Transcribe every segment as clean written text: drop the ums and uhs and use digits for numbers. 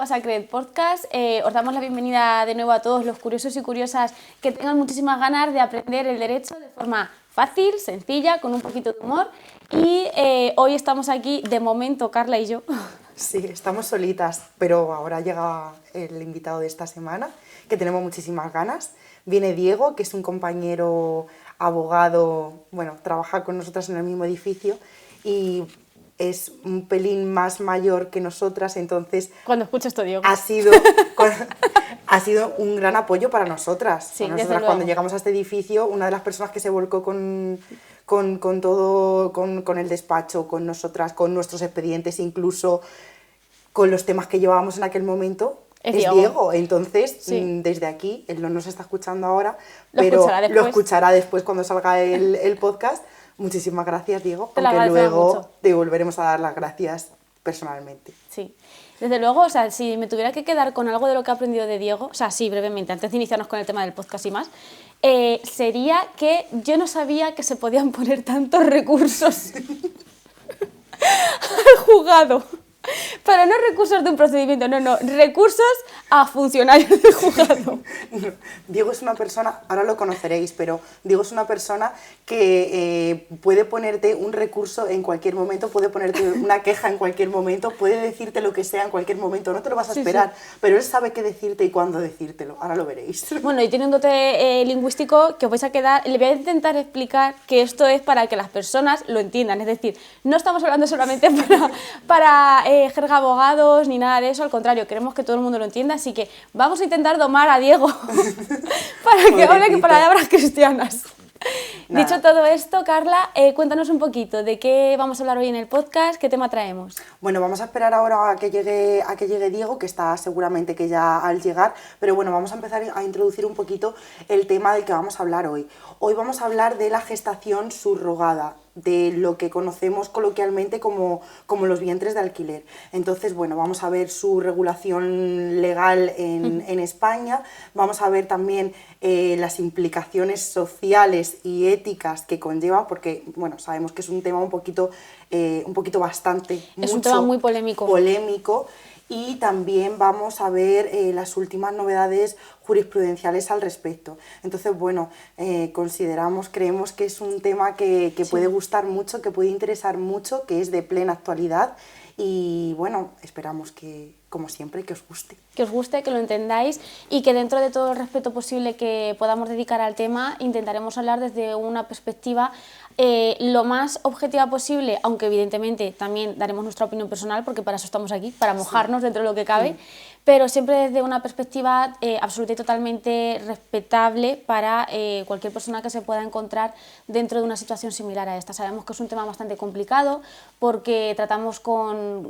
Vas a Creer Podcast. Os damos la bienvenida de nuevo a todos los curiosos y curiosas que tengan muchísimas ganas de aprender el derecho de forma fácil, sencilla, con un poquito de humor. Y hoy estamos aquí, de momento, Carla y yo. Sí, estamos solitas, pero ahora llega el invitado de esta semana, que tenemos muchísimas ganas. Viene Diego, que es un compañero abogado, bueno, trabaja con nosotras en el mismo edificio y es un pelín más mayor que nosotras, entonces... Cuando escucho esto, Diego. Ha sido un gran apoyo para nosotras. Sí, nosotras cuando llegamos a este edificio, una de las personas que se volcó con todo, con el despacho, con nosotras, con nuestros expedientes, incluso con los temas que llevábamos en aquel momento, es Diego. Entonces, sí, desde aquí, él no nos está escuchando ahora, pero lo escuchará después cuando salga el podcast. Muchísimas gracias, Diego, porque luego te volveremos a dar las gracias personalmente. Sí, desde luego, o sea, si me tuviera que quedar con algo de lo que he aprendido de Diego, o sea, sí, brevemente, antes de iniciarnos con el tema del podcast y más, sería que yo no sabía que se podían poner tantos recursos al juzgado. Pero no recursos de un procedimiento, no, recursos a funcionarios del juzgado. No, Diego es una persona, ahora lo conoceréis, pero Diego es una persona que puede ponerte un recurso en cualquier momento, puede ponerte una queja en cualquier momento, puede decirte lo que sea en cualquier momento, no te lo vas a esperar, sí. Pero él sabe qué decirte y cuándo decírtelo, ahora lo veréis. Bueno, y tiene un dote lingüístico que os vais a quedar, le voy a intentar explicar que esto es para que las personas lo entiendan, es decir, no estamos hablando solamente para jerga abogados ni nada de eso, al contrario, queremos que todo el mundo lo entienda, así que vamos a intentar domar a Diego para que hable palabras cristianas. Nada. Dicho todo esto, Carla, cuéntanos un poquito de qué vamos a hablar hoy en el podcast, qué tema traemos. Bueno, vamos a esperar ahora a que llegue Diego, que está seguramente que ya al llegar, pero bueno, vamos a empezar a introducir un poquito el tema del que vamos a hablar hoy. Hoy vamos a hablar de la gestación subrogada, de lo que conocemos coloquialmente como los vientres de alquiler. Entonces, bueno, vamos a ver su regulación legal en España, vamos a ver también las implicaciones sociales y éticas que conlleva, porque, bueno, sabemos que es un tema un poquito bastante... Es un tema muy polémico. Y también vamos a ver las últimas novedades jurisprudenciales al respecto. Entonces, bueno, creemos que es un tema que puede gustar mucho, que puede interesar mucho, que es de plena actualidad y, bueno, esperamos que, como siempre, que os guste. Que os guste, que lo entendáis y que dentro de todo el respeto posible que podamos dedicar al tema, intentaremos hablar desde una perspectiva lo más objetiva posible, aunque evidentemente también daremos nuestra opinión personal, porque para eso estamos aquí, para mojarnos dentro de lo que cabe, pero siempre desde una perspectiva absoluta y totalmente respetable para cualquier persona que se pueda encontrar dentro de una situación similar a esta. Sabemos que es un tema bastante complicado porque tratamos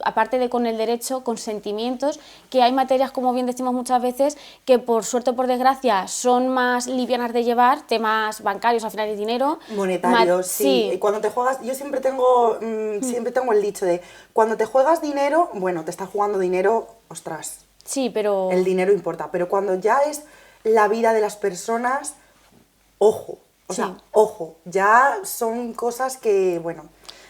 aparte con el derecho, con sentimientos, que hay materias, como bien decimos muchas veces, que por suerte o por desgracia son más livianas de llevar, temas bancarios, al final es dinero. Monetarios, sí. Cuando te juegas, yo siempre tengo el dicho de, cuando te juegas dinero, bueno, te estás jugando dinero, ostras. Sí, pero... El dinero importa, pero cuando ya es la vida de las personas, ojo, ojo, ya son cosas que, bueno...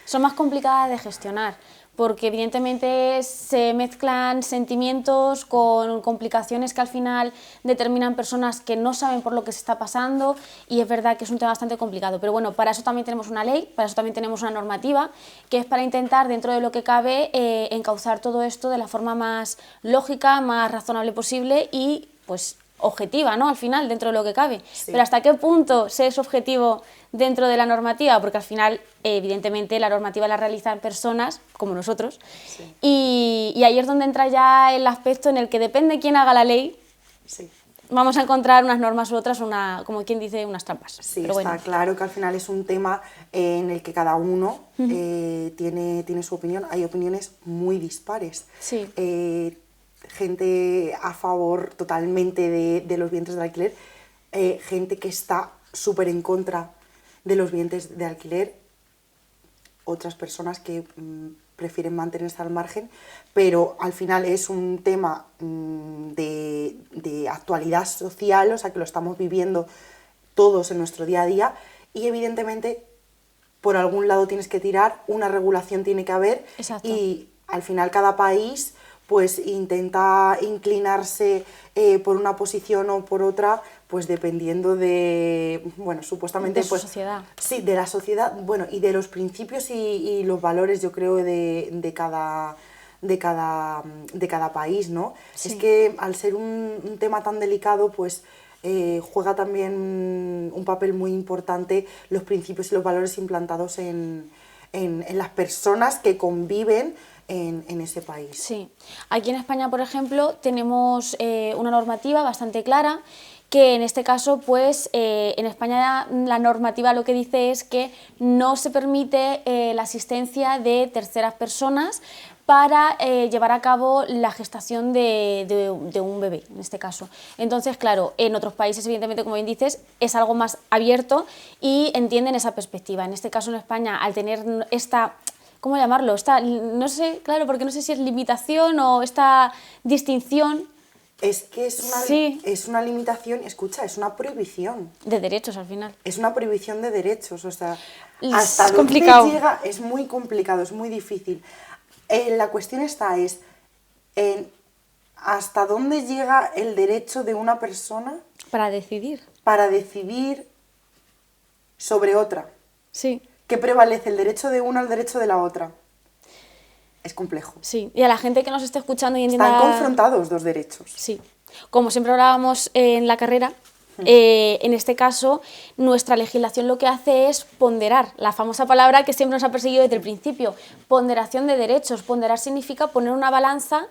Son más complicadas de gestionar, porque evidentemente se mezclan sentimientos con complicaciones que al final determinan personas que no saben por lo que se está pasando y es verdad que es un tema bastante complicado, pero bueno, para eso también tenemos una ley, para eso también tenemos una normativa que es para intentar dentro de lo que cabe encauzar todo esto de la forma más lógica, más razonable posible y pues objetiva, ¿no? Al final, dentro de lo que cabe. Sí. Pero ¿hasta qué punto se es objetivo dentro de la normativa? Porque al final, evidentemente, la normativa la realizan personas como nosotros. Sí. Y ahí es donde entra ya el aspecto en el que depende quién haga la ley, sí, vamos a encontrar unas normas u otras, como quien dice, unas trampas. Sí, pero está claro que al final es un tema en el que cada uno tiene su opinión. Hay opiniones muy dispares. Sí. Gente a favor totalmente de los vientres de alquiler, gente que está súper en contra de los vientres de alquiler, otras personas que prefieren mantenerse al margen, pero al final es un tema de actualidad social, o sea que lo estamos viviendo todos en nuestro día a día y evidentemente por algún lado tienes que tirar, una regulación tiene que haber. Exacto. Y al final cada país pues intenta inclinarse por una posición o por otra, pues dependiendo de, bueno, supuestamente... De su sociedad. Sí, de la sociedad, bueno, y de los principios y los valores, yo creo, de cada país, ¿no? Sí. Es que al ser un tema tan delicado, pues juega también un papel muy importante los principios y los valores implantados en las personas que conviven en ese país. Sí. Aquí en España, por ejemplo, tenemos una normativa bastante clara, que en este caso, pues, en España la normativa lo que dice es que no se permite la asistencia de terceras personas para llevar a cabo la gestación de un bebé, en este caso. Entonces, claro, en otros países, evidentemente, como bien dices, es algo más abierto y entienden esa perspectiva. En este caso, en España, al tener esta... ¿Cómo llamarlo? No sé, claro, porque no sé si es limitación o esta distinción. Es que es una limitación, escucha, es una prohibición. De derechos, al final. Es una prohibición de derechos, o sea, hasta dónde llega es muy complicado, es muy difícil. La cuestión es hasta dónde llega el derecho de una persona para decidir sobre otra. Sí. ¿Qué prevalece, el derecho de una o el derecho de la otra? Es complejo. Sí, y a la gente que nos esté escuchando y entienda... Están confrontados dos derechos. Sí. Como siempre hablábamos en la carrera, en este caso, nuestra legislación lo que hace es ponderar, la famosa palabra que siempre nos ha perseguido desde el principio, ponderación de derechos. Ponderar significa poner una balanza,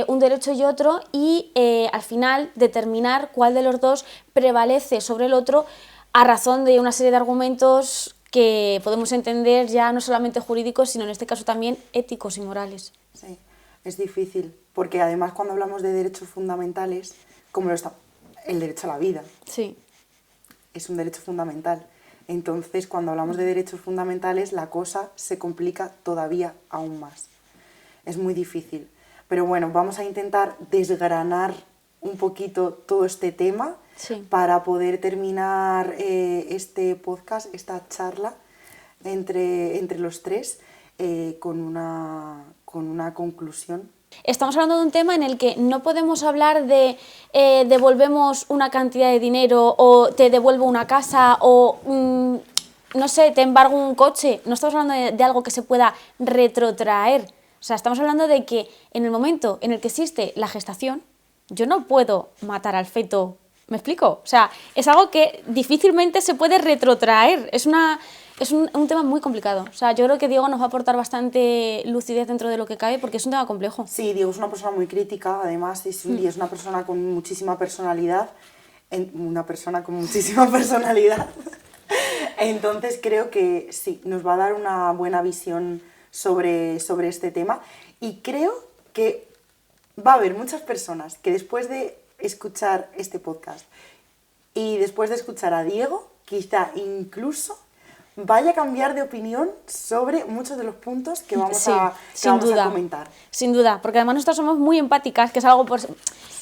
un derecho y otro, y al final determinar cuál de los dos prevalece sobre el otro a razón de una serie de argumentos que podemos entender ya no solamente jurídicos, sino en este caso también éticos y morales. Sí, es difícil, porque además cuando hablamos de derechos fundamentales, como el derecho a la vida, sí, es un derecho fundamental. Entonces, cuando hablamos de derechos fundamentales, la cosa se complica todavía aún más. Es muy difícil. Pero bueno, vamos a intentar desgranar un poquito todo este tema, sí, para poder terminar este podcast, esta charla entre los tres con una conclusión. Estamos hablando de un tema en el que no podemos hablar de devolvemos una cantidad de dinero o te devuelvo una casa o no sé, te embargo un coche. No estamos hablando de algo que se pueda retrotraer. O sea, estamos hablando de que en el momento en el que existe la gestación, yo no puedo matar al feto. ¿Me explico? O sea, es algo que difícilmente se puede retrotraer. Es un tema muy complicado. O sea, yo creo que Diego nos va a aportar bastante lucidez dentro de lo que cabe, porque es un tema complejo. Sí, Diego es una persona muy crítica, además, y es una persona con muchísima personalidad. Entonces creo que sí, nos va a dar una buena visión sobre este tema, y creo que va a haber muchas personas que después de escuchar este podcast y después de escuchar a Diego, quizá incluso vaya a cambiar de opinión sobre muchos de los puntos que vamos a comentar. Sin duda, porque además nosotros somos muy empáticas, que es algo,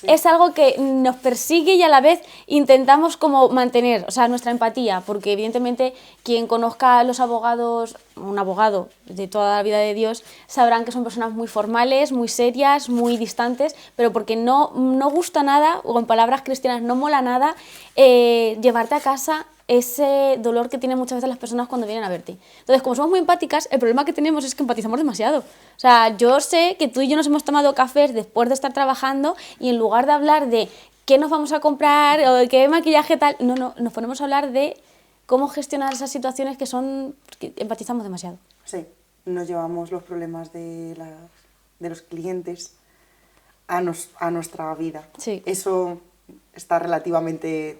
es algo que nos persigue y a la vez intentamos como mantener, o sea, nuestra empatía, porque evidentemente quien conozca a los abogados, un abogado de toda la vida de Dios, sabrán que son personas muy formales, muy serias, muy distantes, pero porque no gusta nada, o en palabras cristianas, no mola nada, llevarte a casa ese dolor que tienen muchas veces las personas cuando vienen a verte. Entonces, como somos muy empáticas, el problema que tenemos es que empatizamos demasiado. O sea, yo sé que tú y yo nos hemos tomado cafés después de estar trabajando y en lugar de hablar de qué nos vamos a comprar o de qué maquillaje tal, no, nos ponemos a hablar de cómo gestionar esas situaciones que empatizamos demasiado. Sí, nos llevamos los problemas de los clientes a nuestra vida. Sí. Eso está relativamente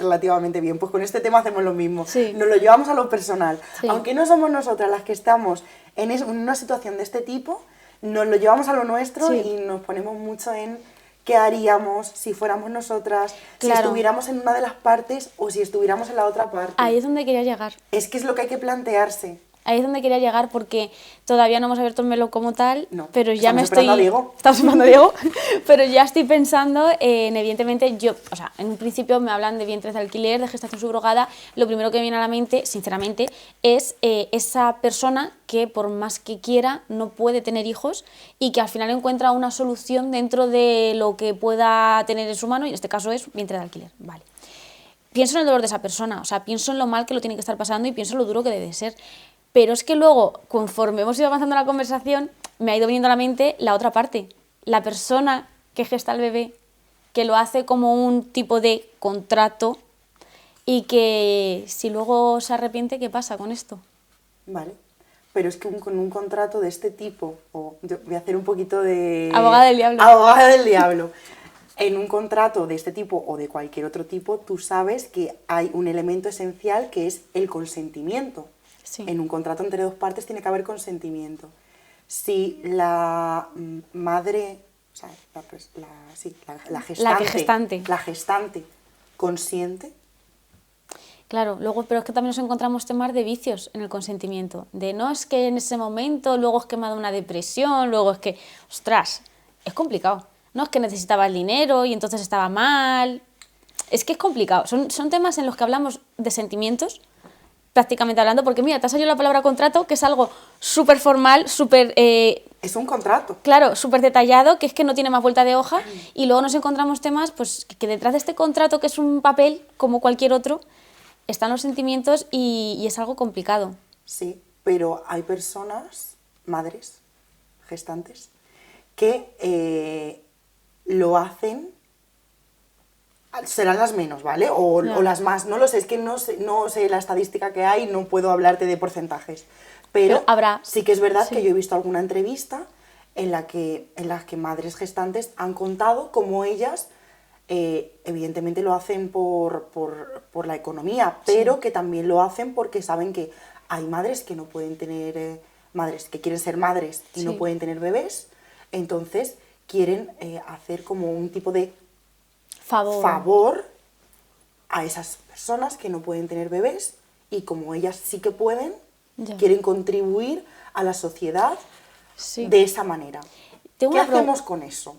bien. Pues con este tema hacemos lo mismo. Sí. Nos lo llevamos a lo personal. Sí. Aunque no somos nosotras las que estamos en una situación de este tipo, nos lo llevamos a lo nuestro, sí, y nos ponemos mucho en qué haríamos si fuéramos nosotras, claro, si estuviéramos en una de las partes o si estuviéramos en la otra parte. Ahí es donde quería llegar. Es que es lo que hay que plantearse. ahí es donde quería llegar, porque todavía no hemos abierto el melón como tal, No, pero ya me estamos esperando a Diego. Estamos esperando a Diego, pero ya estoy pensando en, evidentemente, o sea, en un principio me hablan de vientres de alquiler, de gestación subrogada, lo primero que me viene a la mente, sinceramente, es esa persona que por más que quiera no puede tener hijos y que al final encuentra una solución dentro de lo que pueda tener en su mano, y en este caso es vientre de alquiler, vale. Pienso en el dolor de esa persona, o sea, pienso en lo mal que lo tiene que estar pasando y pienso en lo duro que debe ser. Pero es que luego, conforme hemos ido avanzando en la conversación, me ha ido viniendo a la mente la otra parte. La persona que gesta al bebé, que lo hace como un tipo de contrato y que si luego se arrepiente, ¿qué pasa con esto? Vale, pero es que con un contrato de este tipo, o yo voy a hacer un poquito de... Abogada del diablo. Abogada del diablo. En un contrato de este tipo o de cualquier otro tipo, tú sabes que hay un elemento esencial que es el consentimiento. Sí. En un contrato entre dos partes tiene que haber consentimiento. Si la madre, o sea, la gestante consiente. Claro, luego, pero es que también nos encontramos temas de vicios en el consentimiento. De no es que en ese momento, luego es que me ha dado una depresión, luego es que, ostras, es complicado. No es que necesitaba el dinero y entonces estaba mal. Es que es complicado. Son temas en los que hablamos de sentimientos, prácticamente hablando, porque mira, te ha salido la palabra contrato, que es algo súper formal, súper... es un contrato. Claro, súper detallado, que es que no tiene más vuelta de hoja, y luego nos encontramos temas pues, que detrás de este contrato, que es un papel como cualquier otro, están los sentimientos y es algo complicado. Sí, pero hay personas, madres, gestantes, que lo hacen, serán las menos, ¿vale? O las más, no lo sé, es que no sé la estadística que hay, no puedo hablarte de porcentajes. Pero habrá, sí que es verdad que yo he visto alguna entrevista en las que madres gestantes han contado cómo ellas, evidentemente lo hacen por la economía, pero que también lo hacen porque saben que hay madres que no pueden tener, madres que quieren ser madres y no pueden tener bebés, entonces quieren hacer como un tipo de favor a esas personas que no pueden tener bebés y como ellas sí que pueden, quieren contribuir a la sociedad de esa manera. ¿Qué hacemos con eso?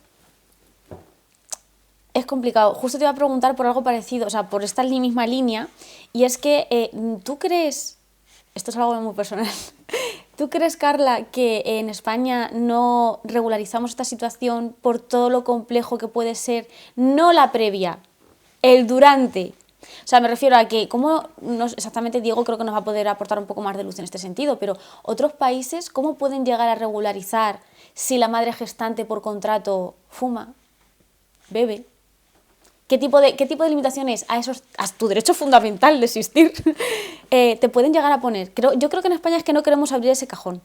Es complicado. Justo te iba a preguntar por algo parecido, o sea, por esta misma línea, y es que ¿tú crees, esto es algo muy personal, ¿tú crees, Carla, que en España no regularizamos esta situación por todo lo complejo que puede ser, no la previa, el durante? O sea, me refiero a que, ¿cómo exactamente Diego creo que nos va a poder aportar un poco más de luz en este sentido, pero otros países, ¿cómo pueden llegar a regularizar si la madre gestante por contrato fuma, bebe? ¿Qué tipo de limitaciones a tu derecho fundamental de existir te pueden llegar a poner? Yo creo que en España es que no queremos abrir ese cajón.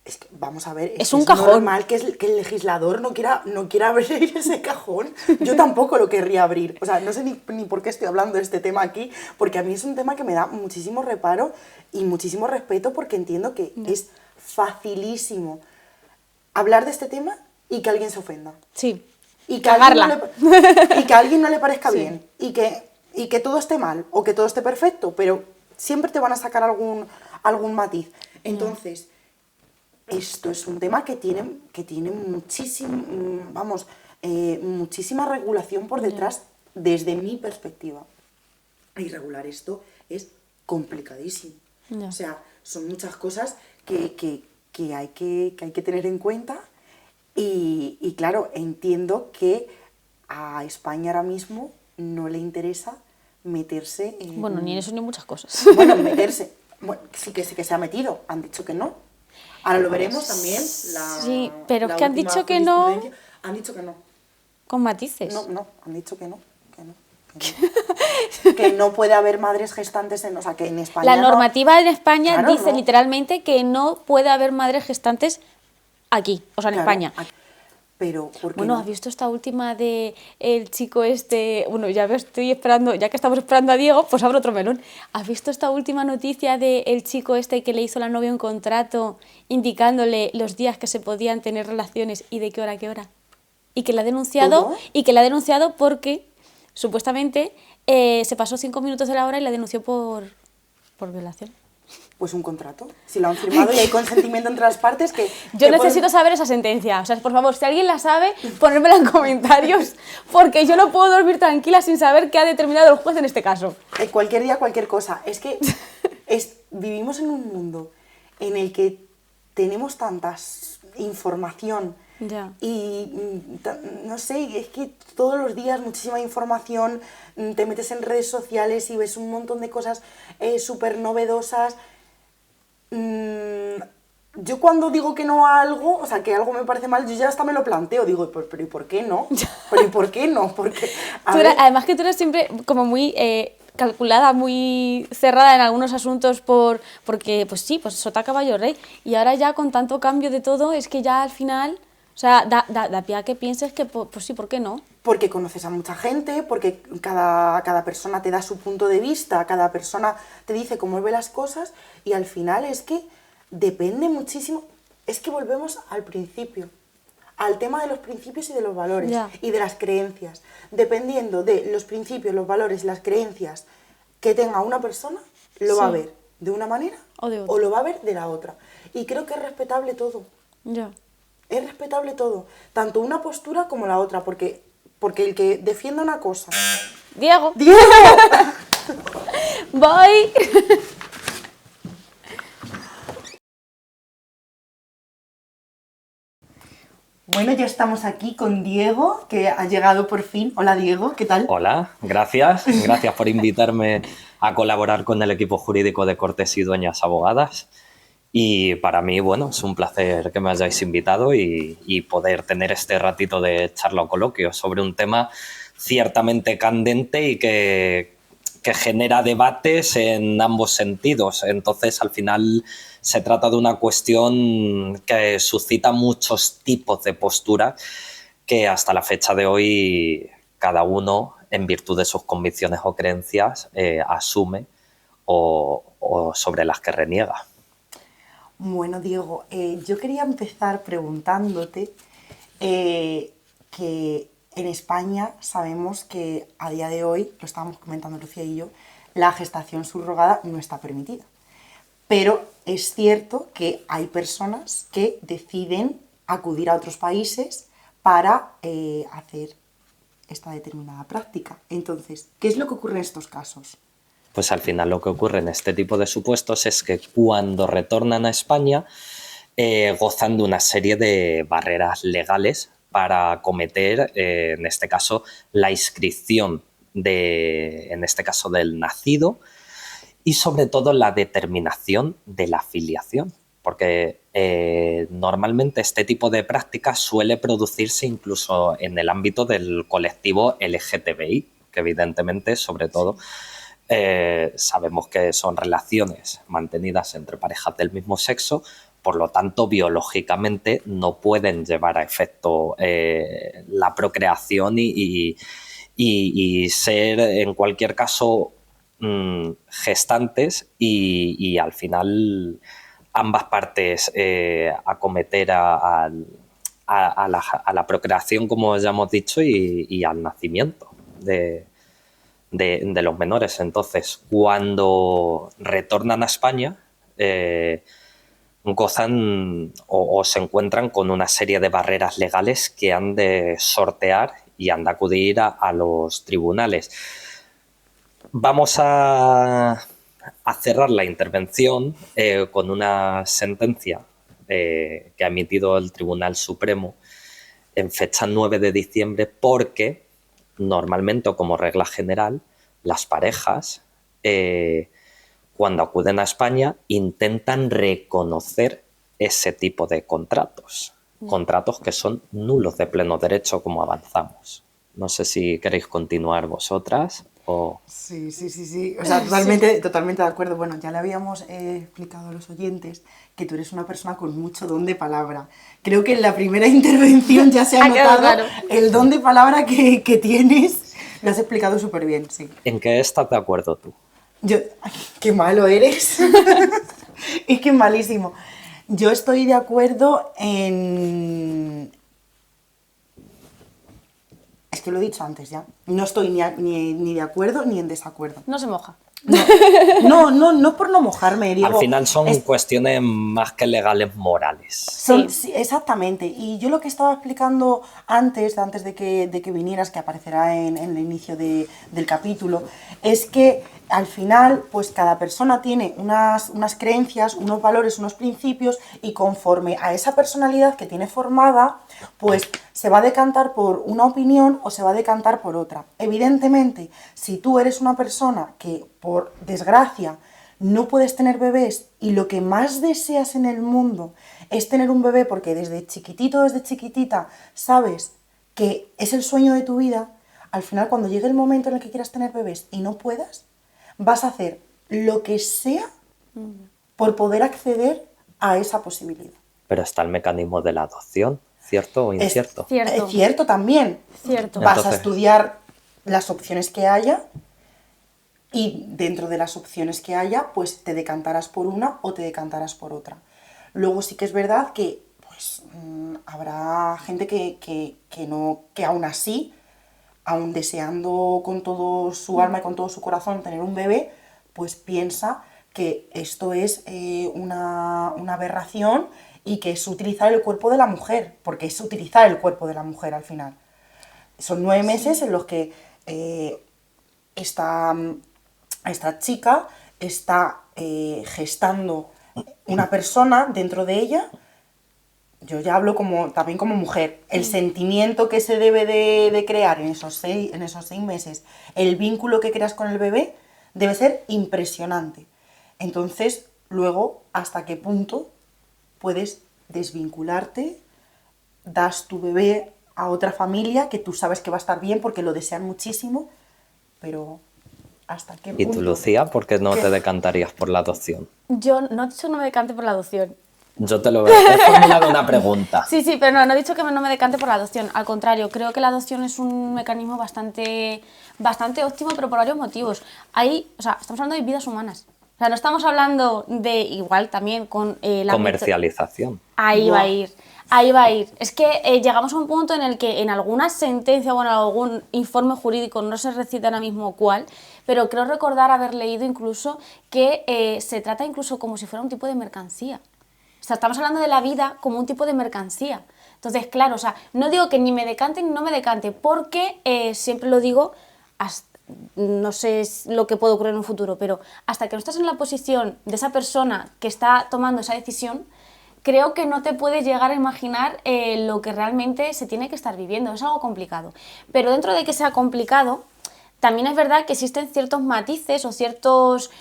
Es que, vamos a ver, es un cajón. Normal que el legislador no quiera abrir ese cajón. Yo tampoco lo querría abrir. O sea, no sé ni por qué estoy hablando de este tema aquí, porque a mí es un tema que me da muchísimo reparo y muchísimo respeto, porque entiendo que es facilísimo hablar de este tema y que alguien se ofenda. Sí. Y que a alguien no le parezca bien. Y que todo esté mal o que todo esté perfecto, pero siempre te van a sacar algún matiz. Entonces... Esto es un tema que tiene muchísima regulación por detrás desde mi perspectiva. Y regular esto es complicadísimo. O sea, son muchas cosas que hay que tener en cuenta y claro, entiendo que a España ahora mismo no le interesa meterse en... Bueno, ni en eso ni en muchas cosas. Bueno, meterse... Bueno, sí que se ha metido, han dicho que no. Ahora lo veremos también. Sí, pero es que han dicho que no. Han dicho que no. Con matices. No, han dicho que no. Que no puede haber madres gestantes o sea, que en España. La normativa en España claro, dice literalmente que no puede haber madres gestantes aquí, o sea, en España. Aquí. Pero, ¿por qué bueno, no? ¿has visto esta última de el chico este? Bueno, ya estoy esperando, ya que estamos esperando a Diego, pues abro otro melón. ¿Has visto esta última noticia de el chico este que le hizo a la novia un contrato indicándole los días que se podían tener relaciones y de qué hora a qué hora? Y que la ha denunciado, ¿Cómo? y que la ha denunciado porque supuestamente se pasó 5 minutos de la hora y la denunció por violación. Pues un contrato. Si lo han firmado y hay consentimiento entre las partes que... Yo necesito saber esa sentencia. O sea, por favor, si alguien la sabe, ponérmela en comentarios, porque yo no puedo dormir tranquila sin saber qué ha determinado el juez en este caso. Cualquier día, cualquier cosa. Es que vivimos en un mundo en el que tenemos tanta información y no sé, es que todos los días muchísima información, te metes en redes sociales y ves un montón de cosas súper novedosas. Yo cuando digo que no a algo, o sea, que algo me parece mal, yo ya hasta me lo planteo, digo, pero ¿y por qué no? ¿Pero y por qué no? Porque, además que tú eres siempre como muy calculada, muy cerrada en algunos asuntos porque, pues sí, pues sota caballo rey, y ahora ya con tanto cambio de todo, es que ya al final, o sea, da pie a que pienses que, pues sí, ¿por qué no? Porque conoces a mucha gente, porque cada persona te da su punto de vista, cada persona te dice cómo ve las cosas, y al final es que depende muchísimo, es que volvemos al principio, al tema de los principios y de los valores y de las creencias. Dependiendo de los principios, los valores y las creencias que tenga una persona, lo va a ver de una manera o lo va a ver de la otra. Y creo que es respetable todo. Es respetable todo, tanto una postura como la otra, porque el que defienda una cosa... ¡Diego! ¡Voy! Bueno, ya estamos aquí con Diego, que ha llegado por fin. Hola, Diego, ¿qué tal? Hola, gracias. Gracias por invitarme a colaborar con el equipo jurídico de Cortes y Dueñas Abogadas. Y para mí, bueno, es un placer que me hayáis invitado y poder tener este ratito de charla o coloquio sobre un tema ciertamente candente y que genera debates en ambos sentidos. Entonces, al final, se trata de una cuestión que suscita muchos tipos de posturas que hasta la fecha de hoy cada uno, en virtud de sus convicciones o creencias, asume o sobre las que reniega. Bueno, Diego, yo quería empezar preguntándote que en España sabemos que a día de hoy, lo estábamos comentando Lucía y yo, la gestación subrogada no está permitida. Pero es cierto que hay personas que deciden acudir a otros países para hacer esta determinada práctica. Entonces, ¿qué es lo que ocurre en estos casos? Pues al final lo que ocurre en este tipo de supuestos es que cuando retornan a España gozan de una serie de barreras legales para acometer, en este caso, la inscripción en este caso del nacido y sobre todo la determinación de la filiación. Porque normalmente este tipo de prácticas suele producirse incluso en el ámbito del colectivo LGTBI, que evidentemente, sobre todo, sabemos que son relaciones mantenidas entre parejas del mismo sexo, por lo tanto, biológicamente no pueden llevar a efecto la procreación y ser, en cualquier caso, gestantes y al final ambas partes acometer a la procreación, como ya hemos dicho, y al nacimiento de los menores. Entonces, cuando retornan a España, gozan o se encuentran con una serie de barreras legales que han de sortear y han de acudir a los tribunales. Vamos a cerrar la intervención con una sentencia que ha emitido el Tribunal Supremo en fecha 9 de diciembre porque normalmente, o como regla general, las parejas cuando acuden a España intentan reconocer ese tipo de contratos. Contratos que son nulos de pleno derecho, como avanzamos. No sé si queréis continuar vosotras o... Sí. O sea, totalmente de acuerdo. Bueno, ya le habíamos explicado a los oyentes que tú eres una persona con mucho don de palabra. Creo que en la primera intervención ya se ha notado el don de palabra que tienes. Lo has explicado súper bien, sí. ¿En qué estás de acuerdo tú? Ay, qué malo eres. Es que malísimo. Yo estoy de acuerdo en... Es que lo he dicho antes ya. No estoy ni de acuerdo ni en desacuerdo. No se moja. No por no mojarme, digo... Al final son cuestiones más que legales, morales. Sí, exactamente. Y yo lo que estaba explicando antes de que vinieras, que aparecerá en el inicio del capítulo, es que al final, pues cada persona tiene unas creencias, unos valores, unos principios, y conforme a esa personalidad que tiene formada, pues se va a decantar por una opinión o se va a decantar por otra. Evidentemente, si tú eres una persona que, por desgracia, no puedes tener bebés y lo que más deseas en el mundo es tener un bebé porque desde chiquitito, desde chiquitita, sabes que es el sueño de tu vida, al final cuando llegue el momento en el que quieras tener bebés y no puedas, vas a hacer lo que sea por poder acceder a esa posibilidad. Pero está el mecanismo de la adopción, ¿cierto o incierto? Es cierto también. Cierto. Vas a estudiar las opciones que haya y dentro de las opciones que haya, pues te decantarás por una o te decantarás por otra. Luego sí que es verdad que pues, habrá gente que aún así, aún deseando con todo su alma y con todo su corazón tener un bebé, pues piensa que esto es una aberración y que es utilizar el cuerpo de la mujer, porque es utilizar el cuerpo de la mujer al final. Son 9 meses en los que esta chica está gestando una persona dentro de ella. Yo ya hablo también como mujer. El sentimiento que se debe de crear en esos 6 meses, el vínculo que creas con el bebé, debe ser impresionante. Entonces, luego, ¿hasta qué punto puedes desvincularte? Das tu bebé a otra familia que tú sabes que va a estar bien porque lo desean muchísimo, pero ¿hasta qué punto? ¿Y tú, Lucía, por qué no te decantarías por la adopción? Yo no he dicho que no me decante por la adopción. Yo te lo he formulado una pregunta. Sí, pero no he dicho que no me decante por la adopción. Al contrario, creo que la adopción es un mecanismo bastante óptimo, pero por varios motivos. Estamos hablando de vidas humanas. O sea, no estamos hablando de, igual también con la comercialización. Ahí va a ir. Es que llegamos a un punto en el que en alguna sentencia o en algún informe jurídico, no se recita ahora mismo cuál, pero creo recordar haber leído incluso que se trata incluso como si fuera un tipo de mercancía. O sea, estamos hablando de la vida como un tipo de mercancía. Entonces, claro, no digo que ni me decante ni no me decante, porque siempre lo digo, no sé lo que puede ocurrir en un futuro, pero hasta que no estás en la posición de esa persona que está tomando esa decisión, creo que no te puedes llegar a imaginar lo que realmente se tiene que estar viviendo. Es algo complicado. Pero dentro de que sea complicado, también es verdad que existen ciertos matices o ciertos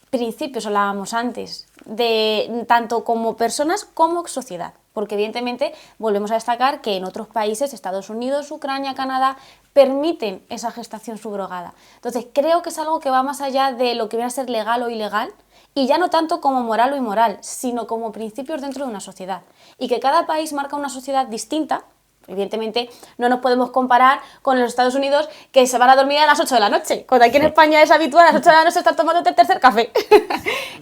principios, hablábamos antes, de tanto como personas como sociedad. Porque evidentemente volvemos a destacar que en otros países, Estados Unidos, Ucrania, Canadá, permiten esa gestación subrogada. Entonces creo que es algo que va más allá de lo que viene a ser legal o ilegal, y ya no tanto como moral o inmoral, sino como principios dentro de una sociedad. Y que cada país marca una sociedad distinta. Evidentemente no nos podemos comparar con los Estados Unidos, que se van a dormir a las 8 de la noche, cuando aquí en España es habitual a las 8 de la noche estar tomando el tercer café.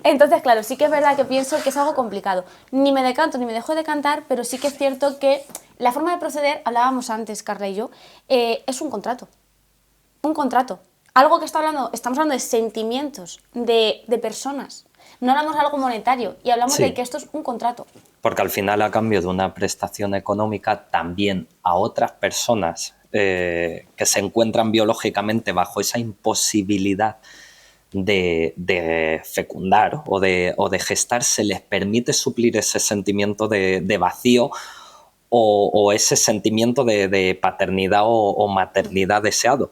Entonces, claro, sí que es verdad que pienso que es algo complicado. Ni me decanto ni me dejo de cantar, pero sí que es cierto que la forma de proceder, hablábamos antes, Carla y yo, es un contrato. Un contrato. Algo que estamos hablando de sentimientos, de personas. No hablamos de algo monetario y hablamos de que esto es un contrato. Porque al final, a cambio de una prestación económica, también a otras personas que se encuentran biológicamente bajo esa imposibilidad de fecundar o de gestar, se les permite suplir ese sentimiento de vacío o ese sentimiento de paternidad o maternidad deseado.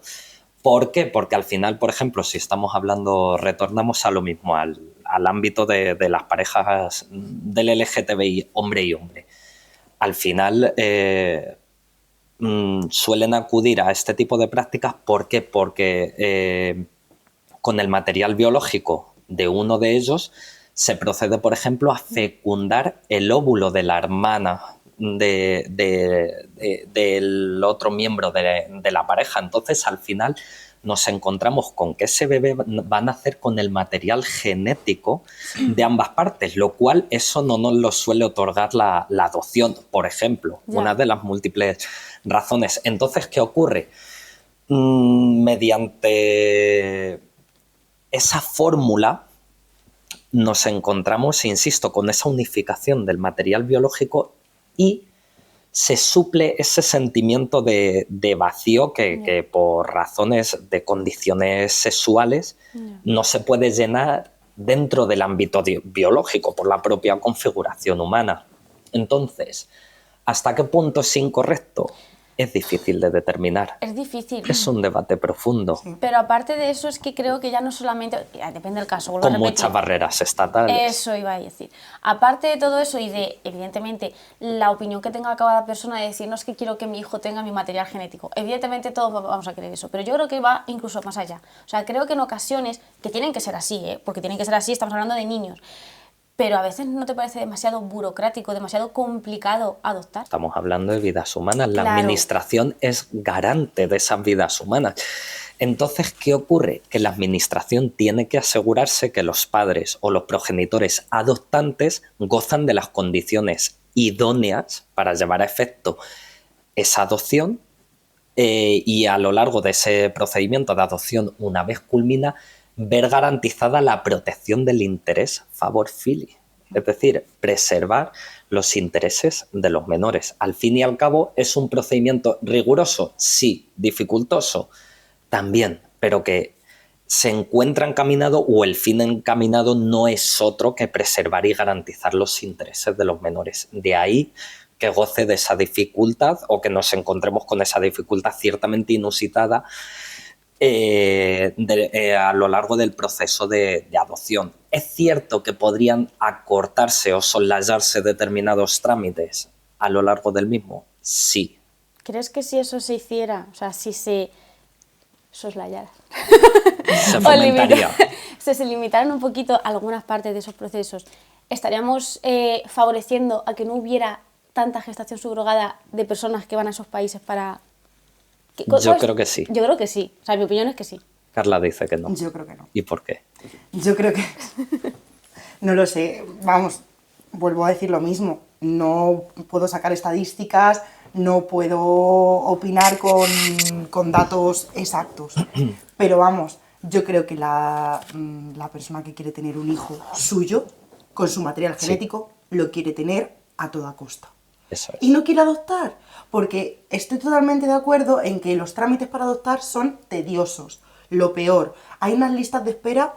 ¿Por qué? Porque al final, por ejemplo, si estamos hablando, retornamos a lo mismo, al ámbito de las parejas del LGTBI, hombre y hombre. Al final suelen acudir a este tipo de prácticas. ¿Por qué? Porque con el material biológico de uno de ellos se procede, por ejemplo, a fecundar el óvulo de la hermana del otro miembro de la pareja. Entonces, al final, nos encontramos con que ese bebé va a nacer con el material genético de ambas partes, lo cual eso no nos lo suele otorgar la adopción, por ejemplo, una de las múltiples razones. Entonces, ¿qué ocurre? Mediante esa fórmula nos encontramos, insisto, con esa unificación del material biológico y se suple ese sentimiento de vacío que por razones de condiciones sexuales no se puede llenar dentro del ámbito biológico por la propia configuración humana. Entonces, ¿hasta qué punto es incorrecto? Es difícil de determinar. Es difícil. Es un debate profundo. Sí. Pero aparte de eso es que creo que ya no solamente, depende del caso, con muchas barreras estatales. Eso iba a decir. Aparte de todo eso y de, evidentemente, la opinión que tenga cada persona de decir, no es que quiero que mi hijo tenga mi material genético. Evidentemente todos vamos a querer eso, pero yo creo que va incluso más allá. O sea, creo que en ocasiones, que tienen que ser así, porque tienen que ser así, estamos hablando de niños, pero a veces ¿no te parece demasiado burocrático, demasiado complicado adoptar? Estamos hablando de vidas humanas. La administración es garante de esas vidas humanas. Entonces, ¿qué ocurre? Que la administración tiene que asegurarse que los padres o los progenitores adoptantes gozan de las condiciones idóneas para llevar a efecto esa adopción y a lo largo de ese procedimiento de adopción, una vez culmina, ver garantizada la protección del interés favor fili, es decir, preservar los intereses de los menores. Al fin y al cabo, ¿es un procedimiento riguroso? Sí. ¿Dificultoso? También, pero que se encuentra encaminado o el fin encaminado no es otro que preservar y garantizar los intereses de los menores. De ahí que goce de esa dificultad o que nos encontremos con esa dificultad ciertamente inusitada a lo largo del proceso de adopción. ¿Es cierto que podrían acortarse o soslayarse determinados trámites a lo largo del mismo? Sí. ¿Crees que si eso se hiciera, o sea, si se soslayara, se fomentaría, se limitaran un poquito algunas partes de esos procesos, estaríamos favoreciendo a que no hubiera tanta gestación subrogada de personas que van a esos países para... Yo creo que sí. Yo creo que sí. O sea, mi opinión es que sí. Carla dice que no. Yo creo que no. ¿Y por qué? Yo creo que... No lo sé. Vamos, vuelvo a decir lo mismo. No puedo sacar estadísticas, no puedo opinar con datos exactos. Pero vamos, yo creo que la persona que quiere tener un hijo suyo, con su material genético, lo quiere tener a toda costa. Eso es. Y no quiere adoptar, porque estoy totalmente de acuerdo en que los trámites para adoptar son tediosos. Lo peor, hay unas listas de espera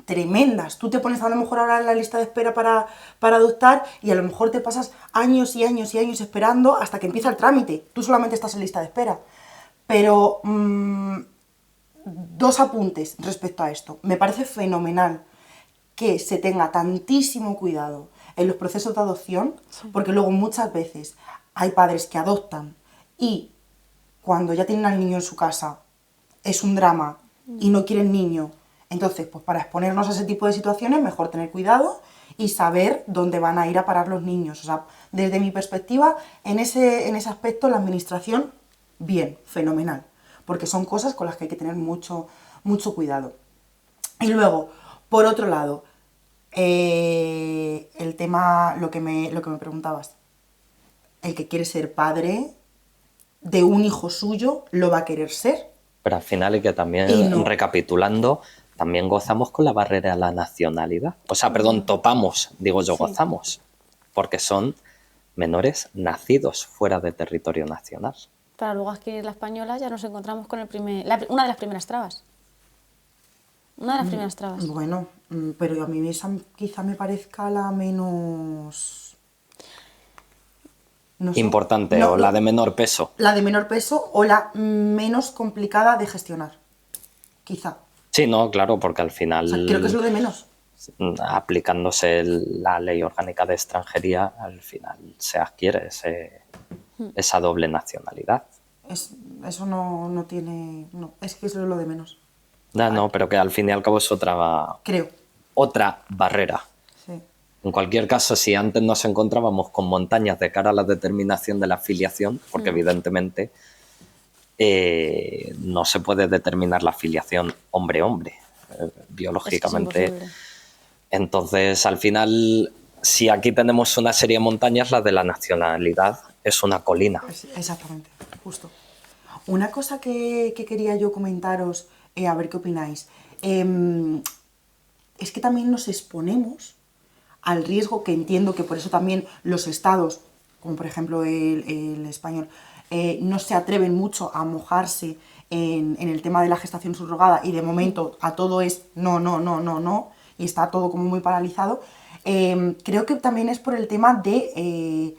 tremendas. Tú te pones a lo mejor ahora en la lista de espera para adoptar y a lo mejor te pasas años y años y años esperando hasta que empieza el trámite. Tú solamente estás en lista de espera. Pero dos apuntes respecto a esto. Me parece fenomenal que se tenga tantísimo cuidado en los procesos de adopción, porque luego muchas veces hay padres que adoptan y cuando ya tienen al niño en su casa es un drama y no quieren niño. Entonces, pues para exponernos a ese tipo de situaciones, mejor tener cuidado y saber dónde van a ir a parar los niños. O sea, desde mi perspectiva, en ese aspecto, la administración, bien, fenomenal, porque son cosas con las que hay que tener mucho cuidado. Y luego, por otro lado, el tema, lo que me preguntabas, el que quiere ser padre de un hijo suyo, lo va a querer ser. Pero al final, y que también, recapitulando, también gozamos con la barrera a la nacionalidad. O sea, perdón, topamos, digo yo, gozamos, porque son menores nacidos fuera de territorio nacional. Para luego adquirir la española ya nos encontramos con una de las primeras trabas. Una de las primeras trabas. Bueno, pero a mí esa quizá me parezca la menos... No sé. Importante, o la de menor peso. La de menor peso o la menos complicada de gestionar, quizá. Sí, no, claro, porque al final... O sea, creo que es lo de menos. Aplicándose la ley orgánica de extranjería, al final se adquiere esa doble nacionalidad. Eso no tiene... No, es que eso es lo de menos. No, pero que al fin y al cabo es otra barrera. Sí. En cualquier caso, si antes nos encontrábamos con montañas de cara a la determinación de la filiación, porque evidentemente no se puede determinar la filiación hombre-hombre, biológicamente. Es Entonces, al final, si aquí tenemos una serie de montañas, la de la nacionalidad es una colina. Exactamente, justo. Una cosa que quería yo comentaros, a ver qué opináis. es que también nos exponemos al riesgo, que entiendo que por eso también los estados, como por ejemplo el español, no se atreven mucho a mojarse en el tema de la gestación subrogada, y de momento a todo es no, no, no, no, no, y está todo como muy paralizado. Creo que también es por el tema de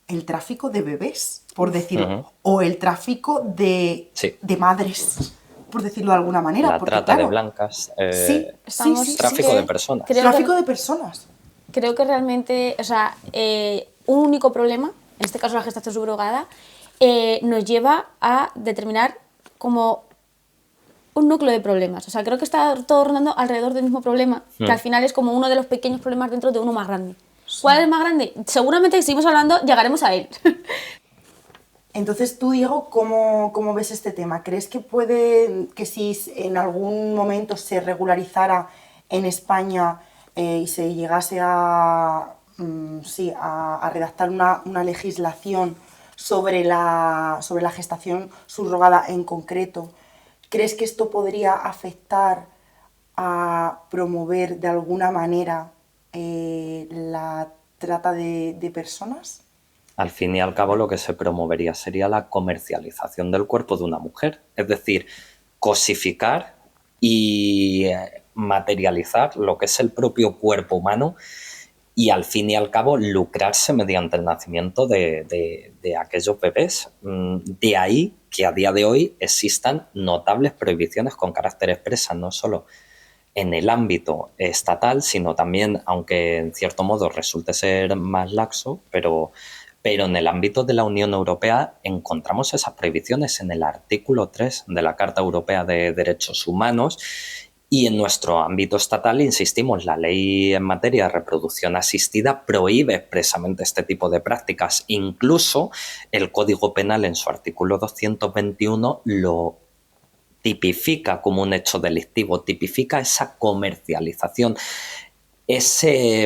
el tráfico de bebés, por decirlo, o el tráfico de madres, por decirlo de alguna manera. La trata de blancas, tráfico de personas. Tráfico de personas. Creo que realmente, o sea, un único problema, en este caso la gestación subrogada, nos lleva a determinar como un núcleo de problemas. O sea, creo que está todo rondando alrededor del mismo problema, que al final es como uno de los pequeños problemas dentro de uno más grande. ¿Cuál es el más grande? Seguramente si seguimos hablando llegaremos a él. Entonces tú, Diego, ¿cómo ves este tema? ¿Crees que si en algún momento se regularizara en España y se llegase a redactar una legislación sobre la gestación subrogada en concreto, ¿crees que esto podría afectar a promover de alguna manera la trata de personas? Al fin y al cabo, lo que se promovería sería la comercialización del cuerpo de una mujer, es decir, cosificar y materializar lo que es el propio cuerpo humano y al fin y al cabo lucrarse mediante el nacimiento de aquellos bebés. De ahí que a día de hoy existan notables prohibiciones con carácter expresa, no solo en el ámbito estatal, sino también, aunque en cierto modo resulte ser más laxo, pero en el ámbito de la Unión Europea encontramos esas prohibiciones en el artículo 3 de la Carta Europea de Derechos Humanos. Y en nuestro ámbito estatal, insistimos, la ley en materia de reproducción asistida prohíbe expresamente este tipo de prácticas. Incluso el Código Penal en su artículo 221 lo tipifica como un hecho delictivo, tipifica esa comercialización,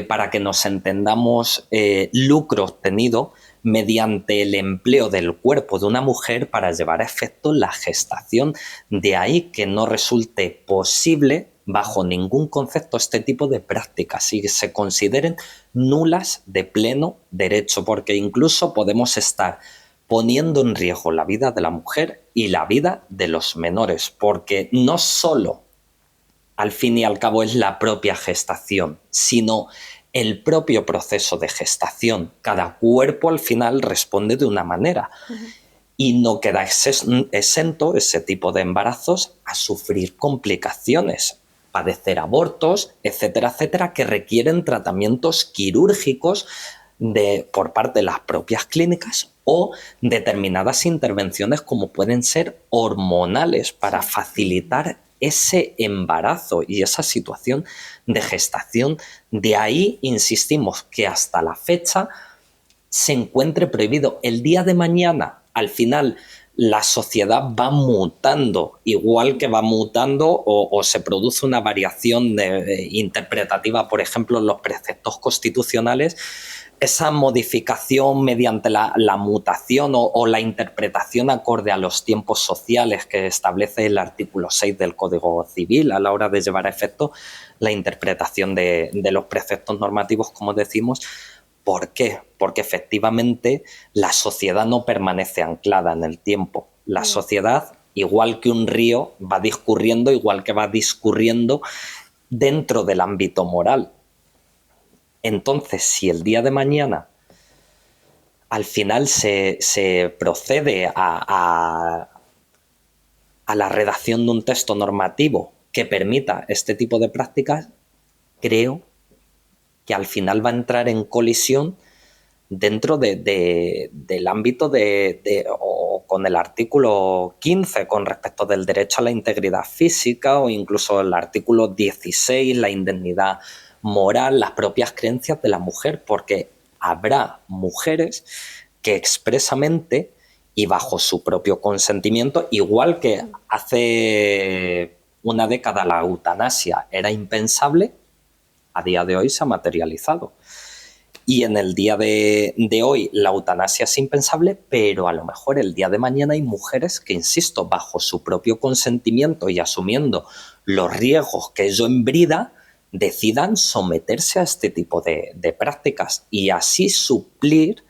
para que nos entendamos, lucro obtenido mediante el empleo del cuerpo de una mujer para llevar a efecto la gestación. De ahí que no resulte posible bajo ningún concepto este tipo de prácticas y se consideren nulas de pleno derecho, porque incluso podemos estar poniendo en riesgo la vida de la mujer y la vida de los menores, porque no solo al fin y al cabo es la propia gestación, sino el propio proceso de gestación. Cada cuerpo al final responde de una manera y no queda exento ese tipo de embarazos a sufrir complicaciones, padecer abortos, etcétera, etcétera, que requieren tratamientos quirúrgicos por parte de las propias clínicas o determinadas intervenciones como pueden ser hormonales para facilitar ese embarazo y esa situación de gestación. De ahí insistimos que hasta la fecha se encuentre prohibido. El día de mañana, al final, la sociedad va mutando, igual que va mutando o se produce una variación interpretativa, por ejemplo, en los preceptos constitucionales. Esa modificación mediante la mutación o la interpretación acorde a los tiempos sociales que establece el artículo 6 del Código Civil a la hora de llevar a efecto la interpretación de los preceptos normativos, como decimos. ¿Por qué? Porque efectivamente la sociedad no permanece anclada en el tiempo. La sociedad, igual que un río, va discurriendo, igual que va discurriendo dentro del ámbito moral. Entonces, si el día de mañana al final se procede a la redacción de un texto normativo que permita este tipo de prácticas, creo que al final va a entrar en colisión dentro del ámbito o con el artículo 15 con respecto del derecho a la integridad física, o incluso el artículo 16, la indemnidad moral, las propias creencias de la mujer, porque habrá mujeres que expresamente y bajo su propio consentimiento, igual que hace una década la eutanasia era impensable, a día de hoy se ha materializado. Y en el día de hoy la eutanasia es impensable, pero a lo mejor el día de mañana hay mujeres que, insisto, bajo su propio consentimiento y asumiendo los riesgos que ello embrida, decidan someterse a este tipo de prácticas y así suplir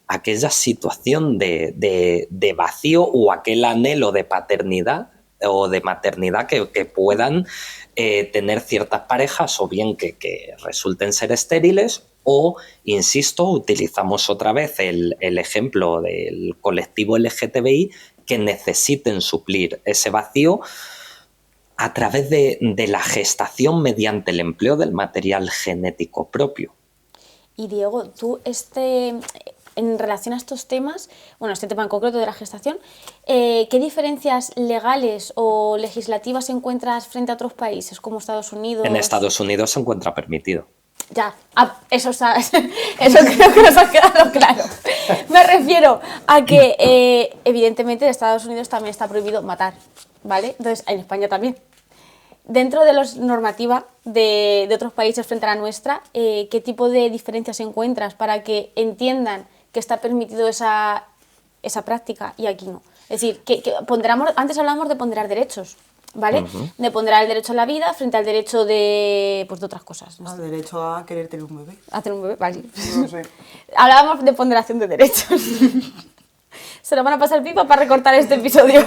aquella situación de vacío o aquel anhelo de paternidad o de maternidad que puedan tener ciertas parejas, o bien que resulten ser estériles, o, insisto, utilizamos otra vez el ejemplo del colectivo LGTBI, que necesiten suplir ese vacío a través de la gestación mediante el empleo del material genético propio. Y Diego, tú en relación a estos temas, bueno, este tema en concreto de la gestación, ¿qué diferencias legales o legislativas encuentras frente a otros países como Estados Unidos? En Estados Unidos se encuentra permitido. Ya, eso creo que nos ha quedado claro. Me refiero a que evidentemente en Estados Unidos también está prohibido matar, ¿vale? Entonces, en España también. Dentro de la normativa de otros países frente a la nuestra, ¿qué tipo de diferencias encuentras para que entiendan que está permitido esa práctica y aquí no? Es decir, antes hablábamos de ponderar derechos, ¿vale? Uh-huh. De ponderar el derecho a la vida frente al derecho de otras cosas. ¿No? Al derecho a querer tener un bebé. A tener un bebé, vale. No sé. Hablábamos de ponderación de derechos. Se lo van a pasar pipa para recortar este episodio.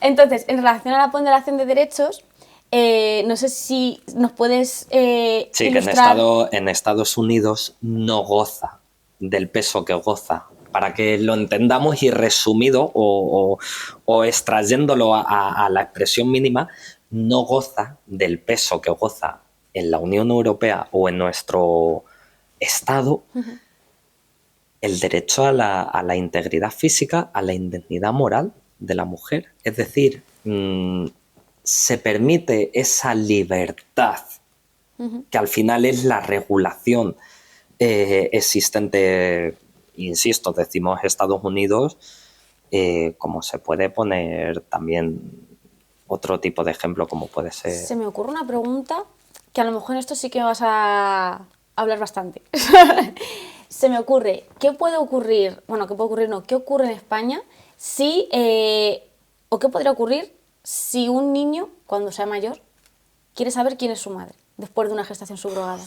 Entonces, en relación a la ponderación de derechos, no sé si nos puedes sí, ilustrar... que en Estados Unidos no goza del peso que goza. Para que lo entendamos y resumido o extrayéndolo a la expresión mínima, no goza del peso que goza en la Unión Europea o en nuestro Estado uh-huh. el derecho a la integridad física, a la indemnidad moral de la mujer. Es decir, se permite esa libertad uh-huh. que al final es la regulación existente. Insisto, decimos Estados Unidos, como se puede poner también otro tipo de ejemplo, como puede ser... Se me ocurre una pregunta que a lo mejor en esto sí que vas a hablar bastante. Se me ocurre, ¿qué puede ocurrir? Bueno, ¿qué puede ocurrir? No, ¿qué ocurre en España si... o qué podría ocurrir si un niño, cuando sea mayor, quiere saber quién es su madre después de una gestación subrogada?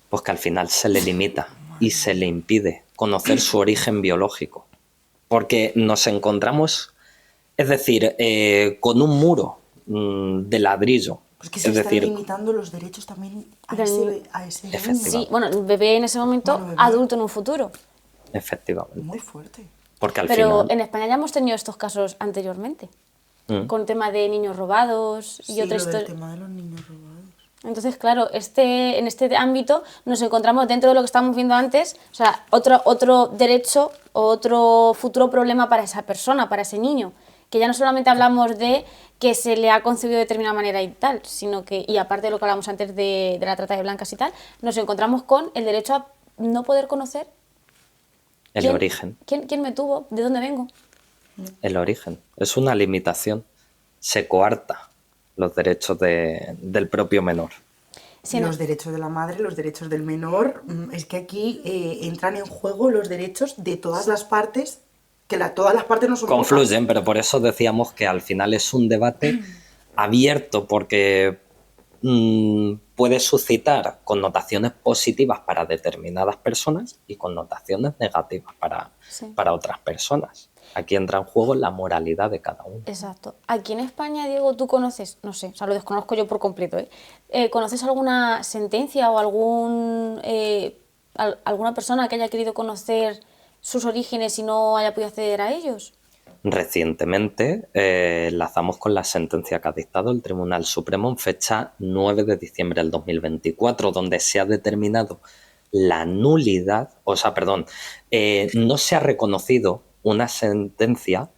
Pues que al final se le limita y se le impide conocer su origen biológico. Porque nos encontramos, es decir, con un muro de ladrillo. Pues que se están limitando los derechos también a ese niño. Sí, bueno, el bebé en ese momento, adulto en un futuro. Efectivamente. Muy fuerte. Porque Pero en España ya hemos tenido estos casos anteriormente. Con tema de niños robados y otra historia. Sí, el tema de los niños robados. Entonces, claro, en este ámbito nos encontramos dentro de lo que estábamos viendo antes, o sea, otro derecho o otro futuro problema para esa persona, para ese niño, que ya no solamente hablamos de que se le ha concebido de determinada manera y tal, sino que, y aparte de lo que hablamos antes de la trata de blancas y tal, nos encontramos con el derecho a no poder conocer el origen. ¿Quién me tuvo? ¿De dónde vengo? El origen. Es una limitación. Se coarta los derechos del propio menor. Sí, los derechos de la madre, los derechos del menor, es que aquí entran en juego los derechos de todas las partes, que todas las partes no son confluyen, pero por eso decíamos que al final es un debate abierto, porque puede suscitar connotaciones positivas para determinadas personas y connotaciones negativas para otras personas. Aquí entra en juego la moralidad de cada uno. Exacto. Aquí en España, Diego, tú conoces, no sé, o sea, lo desconozco yo por completo, ¿conoces alguna sentencia o alguna persona que haya querido conocer sus orígenes y no haya podido acceder a ellos? Recientemente enlazamos con la sentencia que ha dictado el Tribunal Supremo en fecha 9 de diciembre del 2024, donde se ha determinado la nulidad, no se ha reconocido una sentencia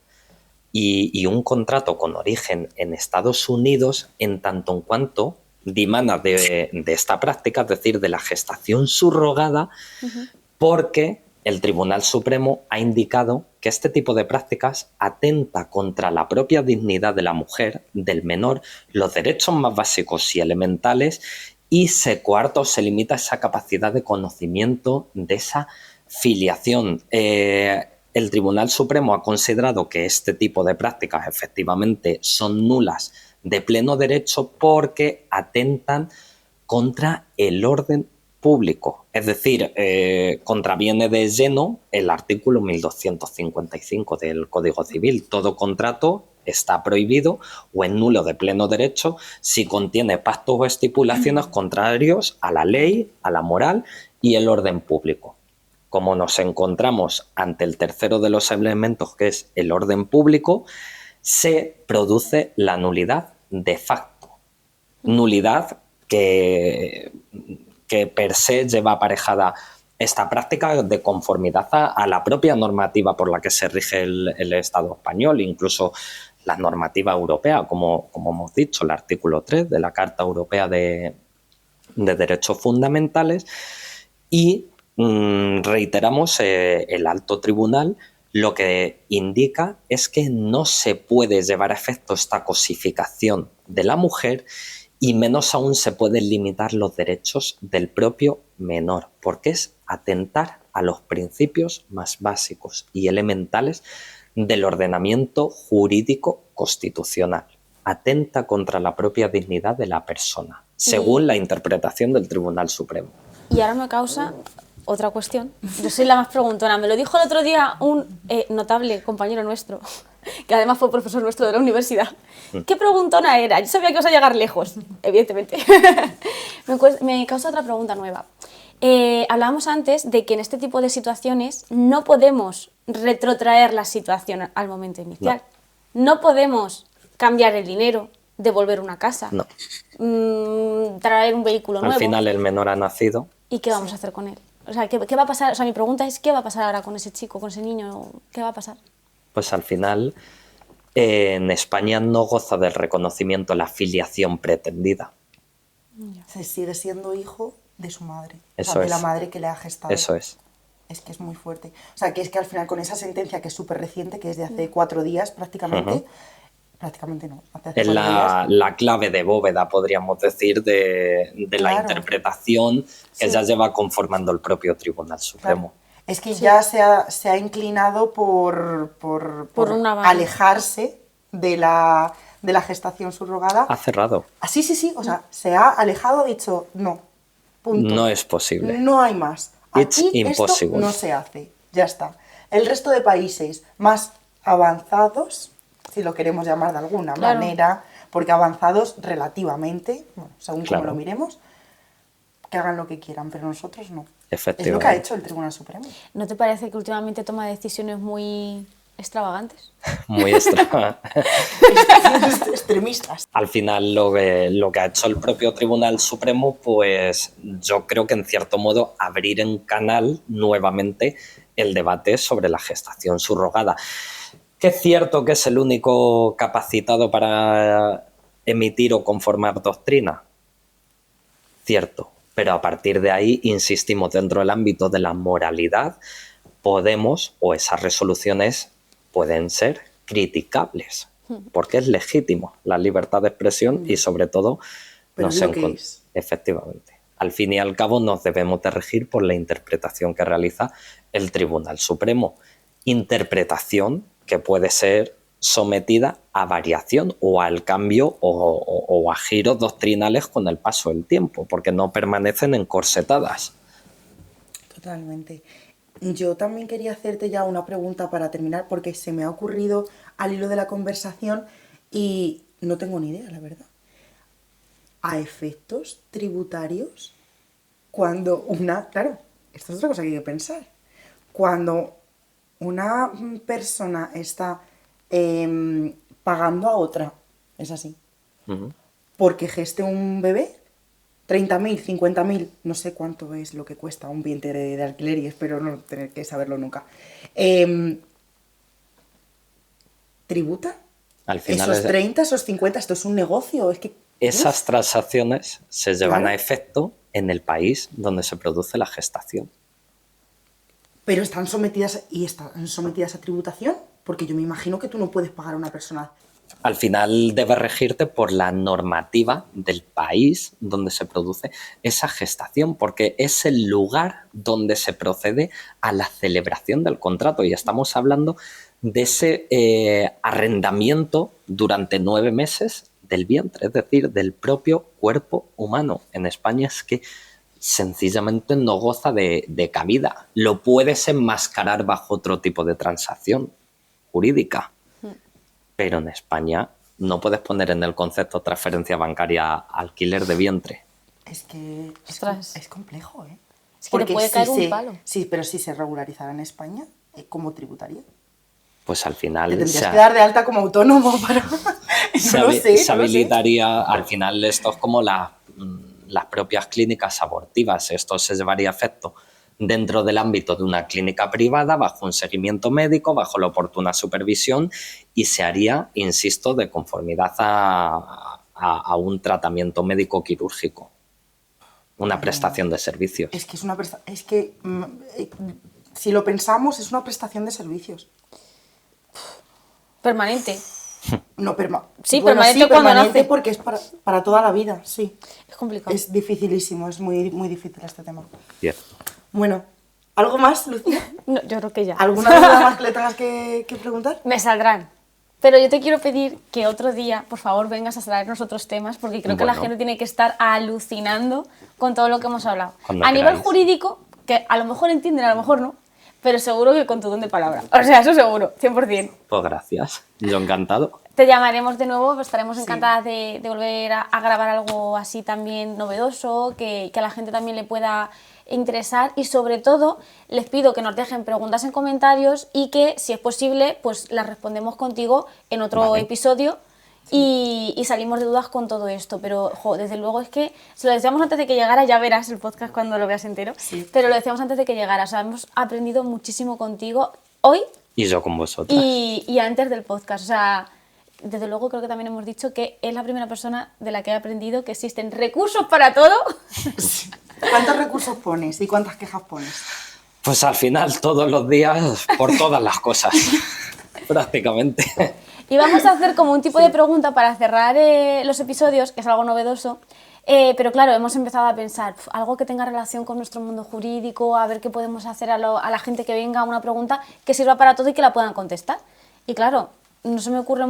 y un contrato con origen en Estados Unidos en tanto en cuanto dimana de esta práctica, es decir, de la gestación subrogada, uh-huh. porque el Tribunal Supremo ha indicado que este tipo de prácticas atenta contra la propia dignidad de la mujer, del menor, los derechos más básicos y elementales y se coarta o se limita esa capacidad de conocimiento de esa filiación. El Tribunal Supremo ha considerado que este tipo de prácticas efectivamente son nulas de pleno derecho porque atentan contra el orden público. Es decir, contraviene de lleno el artículo 1255 del Código Civil. Todo contrato está prohibido o es nulo de pleno derecho si contiene pactos o estipulaciones contrarios a la ley, a la moral y el orden público. Como nos encontramos ante el tercero de los elementos, que es el orden público, se produce la nulidad de facto. Nulidad que per se lleva aparejada esta práctica de conformidad a la propia normativa por la que se rige el Estado español, incluso la normativa europea, como hemos dicho, el artículo 3 de la Carta Europea de Derechos Fundamentales, y reiteramos, el alto tribunal lo que indica es que no se puede llevar a efecto esta cosificación de la mujer y menos aún se pueden limitar los derechos del propio menor, porque es atentar a los principios más básicos y elementales del ordenamiento jurídico constitucional. Atenta contra la propia dignidad de la persona, según la interpretación del Tribunal Supremo. Y ahora me causa otra cuestión. Yo soy la más preguntona. Me lo dijo el otro día un notable compañero nuestro, que además fue profesor nuestro de la universidad. ¿Qué preguntona era? Yo sabía que ibas a llegar lejos, evidentemente. Me causa otra pregunta nueva. Hablábamos antes de que en este tipo de situaciones no podemos retrotraer la situación al momento inicial. No podemos cambiar el dinero, devolver una casa, traer un vehículo nuevo. Al final el menor ha nacido. ¿Y qué vamos a hacer con él? O sea, ¿qué va a pasar? O sea, mi pregunta es, ¿qué va a pasar ahora con ese chico, con ese niño? ¿Qué va a pasar? Pues al final, en España no goza del reconocimiento la filiación pretendida. Se sigue siendo hijo de su madre, Eso o sea, de es. la madre que le ha gestado. Eso es. Es que es muy fuerte. O sea, que es que al final con esa sentencia que es súper reciente, que es de hace 4 días prácticamente, prácticamente no, hace Es 4 días. la clave de bóveda, podríamos decir, de la interpretación que ya lleva conformando el propio Tribunal Supremo. Claro. Es que ya se ha inclinado por alejarse de la gestación subrogada. Ha cerrado. Sí. O sea, se ha alejado, ha dicho no. Punto. No es posible. No hay más. It's Aquí impossible. esto no se hace. Ya está. El resto de países más avanzados, si lo queremos llamar de alguna manera, porque avanzados relativamente, bueno, según como lo miremos, que hagan lo que quieran, pero nosotros no. Efectivamente. Es lo que ha hecho el Tribunal Supremo. ¿No te parece que últimamente toma decisiones muy extravagantes? Muy extravagantes. Extremistas. Al final lo que ha hecho el propio Tribunal Supremo, pues yo creo que en cierto modo abrir en canal nuevamente el debate sobre la gestación subrogada. Que es cierto que es el único capacitado para emitir o conformar doctrina. Cierto. Pero a partir de ahí, insistimos, dentro del ámbito de la moralidad, podemos, o esas resoluciones pueden ser criticables, porque es legítimo la libertad de expresión y sobre todo efectivamente. Al fin y al cabo nos debemos de regir por la interpretación que realiza el Tribunal Supremo. Interpretación que puede ser sometida a variación o al cambio o a giros doctrinales con el paso del tiempo, porque no permanecen encorsetadas. Totalmente. Yo también quería hacerte ya una pregunta para terminar, porque se me ha ocurrido al hilo de la conversación y no tengo ni idea, la verdad. A efectos tributarios, cuando claro, esto es otra cosa que hay que pensar. Cuando una persona está pagando a otra, es así, porque geste un bebé, 30.000, 50.000, no sé cuánto es lo que cuesta un vientre de alquiler y espero no tener que saberlo nunca. ¿Tributa? Al final esos 30, esos 50, esto es un negocio, es que... Esas transacciones se llevan a efecto en el país donde se produce la gestación. Pero están sometidas a tributación, porque yo me imagino que tú no puedes pagar a una persona Al final debes regirte por la normativa del país donde se produce esa gestación, porque es el lugar donde se procede a la celebración del contrato. Y estamos hablando de ese arrendamiento durante 9 meses del vientre, es decir, del propio cuerpo humano. En España es que sencillamente no goza de cabida. Lo puedes enmascarar bajo otro tipo de transacción jurídica. Pero en España no puedes poner en el concepto transferencia bancaria alquiler de vientre. Es que es complejo, ¿eh? Es que te puede caer un palo. Sí, pero si se regularizara en España, ¿cómo tributaría? Pues al final... Te tendrías que dar de alta como autónomo para... se habilitaría, al final esto es como las propias clínicas abortivas. Esto se llevaría a efecto dentro del ámbito de una clínica privada, bajo un seguimiento médico, bajo la oportuna supervisión, y se haría, insisto, de conformidad a un tratamiento médico quirúrgico, una prestación de servicios. Es que si lo pensamos, es una prestación de servicios. Permanente. No, sí, permanente cuando permanente nace. Porque es para toda la vida, sí. Es complicado. Es dificilísimo, es muy, muy difícil este tema. Cierto. Bueno, ¿algo más, Lucía? No, yo creo que ya. ¿Alguna duda más que le tengas que preguntar? Me saldrán. Pero yo te quiero pedir que otro día, por favor, vengas a traernos otros temas, porque creo que la gente tiene que estar alucinando con todo lo que hemos hablado. A nivel jurídico, que a lo mejor entienden, a lo mejor no, pero seguro que con tu don de palabra. O sea, eso seguro, 100%. Pues gracias, yo encantado. Te llamaremos de nuevo, pues estaremos encantadas de volver a grabar algo así también novedoso, que a la gente también le pueda interesar, y sobre todo les pido que nos dejen preguntas en comentarios y que, si es posible, pues las respondemos contigo en otro episodio. Y salimos de dudas con todo esto, pero desde luego es que se lo decíamos antes de que llegara, ya verás el podcast cuando lo veas entero, pero lo decíamos antes de que llegara, o sea, hemos aprendido muchísimo contigo hoy y yo con vosotras y antes del podcast, o sea, desde luego creo que también hemos dicho que es la primera persona de la que he aprendido que existen recursos para todo. ¿Cuántos recursos pones y cuántas quejas pones? Pues al final todos los días por todas las cosas, prácticamente. Y vamos a hacer como un tipo de pregunta para cerrar los episodios, que es algo novedoso, pero claro, hemos empezado a pensar algo que tenga relación con nuestro mundo jurídico, a ver qué podemos hacer a la gente que venga, una pregunta que sirva para todo y que la puedan contestar. Y claro, no se me ocurre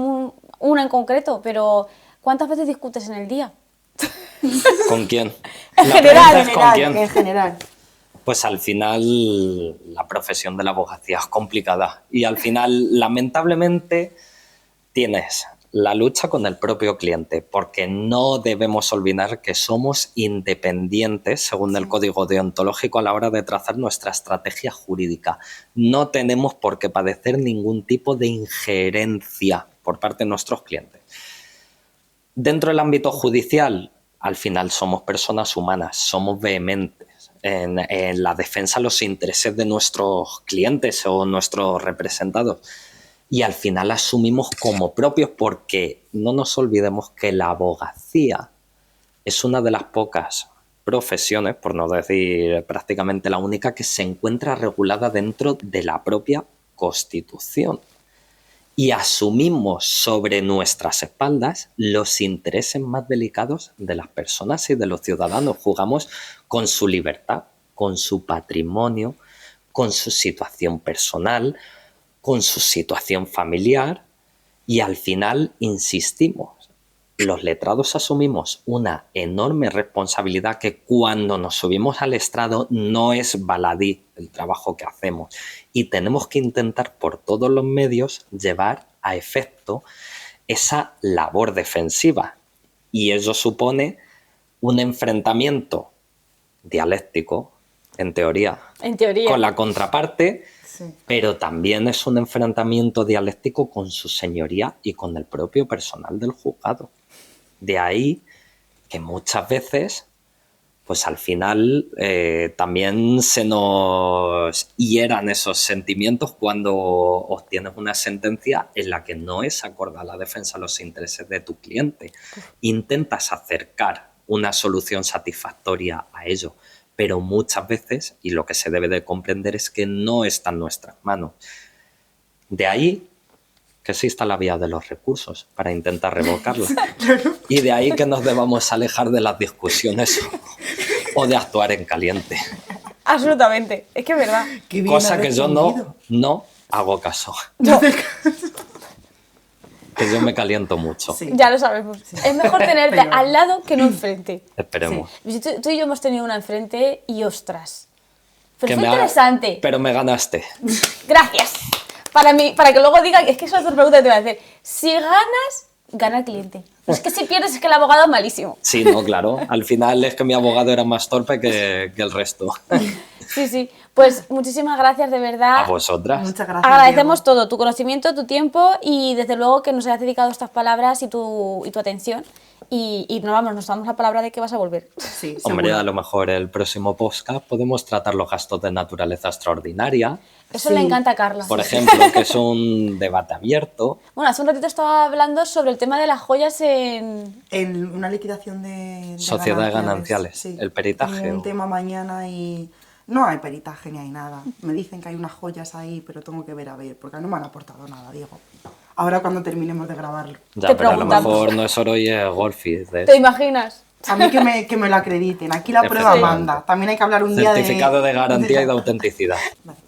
una en concreto, pero ¿cuántas veces discutes en el día? ¿Con quién? En general. Pues al final la profesión de la abogacía es complicada y al final, lamentablemente, tienes la lucha con el propio cliente, porque no debemos olvidar que somos independientes según el código deontológico a la hora de trazar nuestra estrategia jurídica. No tenemos por qué padecer ningún tipo de injerencia por parte de nuestros clientes. Dentro del ámbito judicial, al final somos personas humanas, somos vehementes en la defensa de los intereses de nuestros clientes o nuestros representados. Y al final asumimos como propios, porque no nos olvidemos que la abogacía es una de las pocas profesiones, por no decir prácticamente la única, que se encuentra regulada dentro de la propia Constitución. Y asumimos sobre nuestras espaldas los intereses más delicados de las personas y de los ciudadanos. Jugamos con su libertad, con su patrimonio, con su situación personal, con su situación familiar, y al final, insistimos, los letrados asumimos una enorme responsabilidad que cuando nos subimos al estrado no es baladí el trabajo que hacemos, y tenemos que intentar por todos los medios llevar a efecto esa labor defensiva, y ello supone un enfrentamiento dialéctico, en teoría, con la contraparte. Sí. Pero también es un enfrentamiento dialéctico con su señoría y con el propio personal del juzgado. De ahí que muchas veces, pues al final también se nos hieran esos sentimientos cuando obtienes una sentencia en la que no es acorde a la defensa de los intereses de tu cliente. Intentas acercar una solución satisfactoria a ello, pero muchas veces, y lo que se debe de comprender es que no está en nuestras manos. De ahí que exista la vía de los recursos para intentar revocarla. Claro. Y de ahí que nos debamos alejar de las discusiones o de actuar en caliente. Absolutamente, es que es verdad. Cosa que yo no hago caso. No. Que yo me caliento mucho. Sí. Ya lo sabemos. Sí. Es mejor tenerte al lado que no enfrente. Esperemos. Sí. Tú y yo hemos tenido una enfrente y ostras. Pero fue interesante. Pero me ganaste. Gracias. Para que luego digan, es que esa es otra pregunta que te voy a hacer. Si ganas, gana el cliente. Es que si pierdes es que el abogado es malísimo. Sí, no, claro. Al final es que mi abogado era más torpe que el resto. Sí, sí. Pues muchísimas gracias, de verdad. A vosotras. Muchas gracias. Agradecemos todo, tu conocimiento, tu tiempo y desde luego que nos hayas dedicado estas palabras y tu atención. Y nos damos la palabra de que vas a volver. Sí, hombre, seguro. a lo mejor el próximo podcast podemos tratar los gastos de naturaleza extraordinaria. Eso le encanta a Carla. Por ejemplo, que es un debate abierto. Bueno, hace un ratito estaba hablando sobre el tema de las joyas en una liquidación de sociedades gananciales. Sí. El peritaje. Un tema mañana y no hay peritaje ni hay nada. Me dicen que hay unas joyas ahí, pero tengo que ver a ver, porque no me han aportado nada, Diego. Ahora cuando terminemos de grabarlo. Ya, pero a lo mejor no es oro y es Golfi. ¿Te imaginas? A mí que me lo acrediten. Aquí la prueba manda. También hay que hablar un día de... Certificado de garantía y de autenticidad. Vale.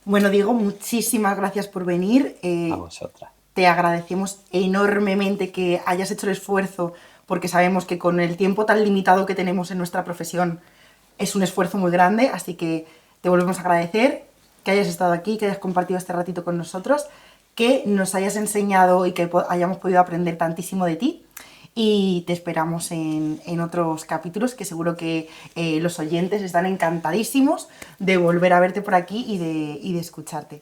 Bueno, Diego, muchísimas gracias por venir. A vosotras. Te agradecemos enormemente que hayas hecho el esfuerzo, porque sabemos que con el tiempo tan limitado que tenemos en nuestra profesión es un esfuerzo muy grande, así que te volvemos a agradecer que hayas estado aquí, que hayas compartido este ratito con nosotros, que nos hayas enseñado y que hayamos podido aprender tantísimo de ti. Y te esperamos en otros capítulos, que seguro que los oyentes están encantadísimos de volver a verte por aquí y de escucharte.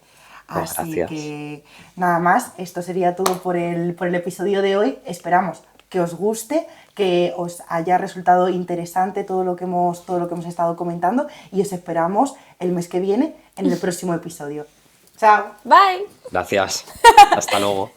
Pues así gracias. que nada más, esto sería todo por el episodio de hoy. Esperamos que os guste, que os haya resultado interesante todo lo que hemos estado comentando y os esperamos el mes que viene en el próximo episodio. Chao. Bye. Gracias. Hasta luego.